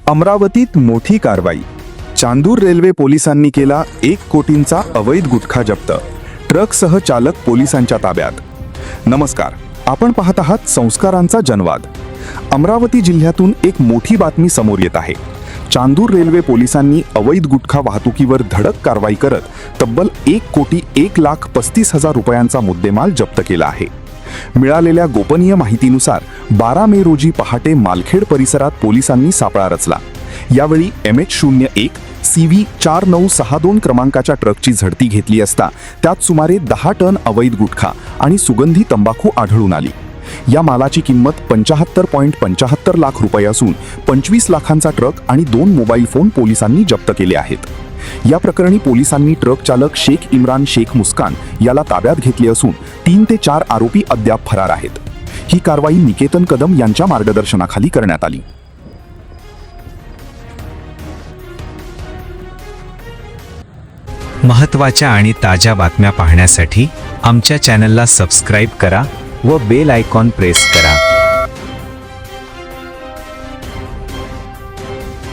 अमरावतीत मोठी कारवाई. चांदूर रेल्वे पोलिसांनी केला 1 कोटींचा अवैध गुटखा जप्त. ट्रकसह चालक पोलिसांच्या ताब्यात. नमस्कार, आपण पाहत आहात संस्कारांचा जनवाद. अमरावती जिल्ह्यातून एक मोठी बातमी समोर येत आहे. चांदूर रेल्वे पोलिसांनी अवैध गुटखा वाहतुकीवर धडक कारवाई करत तब्बल 1,35,35,000 रुपयांचा मुद्देमाल जप्त केला आहे. मिळालेल्या गोपनीय माहितीनुसार 12 मे रोजी पहाटे मालखेड परिसरात पोलिसांनी सापळा रचला. यावेळी MH01 CV 4962 क्रमांकाच्या ट्रकची झडती घेतली असता त्यात सुमारे 10 टन अवैध गुटखा आणि सुगंधी तंबाखू आढळून आली. या मालाची किंमत 75.75 लाख रुपये असून 25 लाखांचा ट्रक आणि 2 मोबाईल फोन पोलिसांनी जप्त केले आहेत. या प्रकरणी पोलिसांनी ट्रक चालक शेख इम्रान शेख मुस्कान याला ताब्यात घेतले असून 3 ते 4 आरोपी अद्याप फरार आहेत. ही कारवाई निकेतन कदम यांच्या मार्गदर्शनाखाली करण्यात आली. महत्त्वाच्या आणि ताज्या बातम्या पाहण्यासाठी आमच्या चॅनलला सबस्क्राईब करा व बेल आयकॉन प्रेस करा.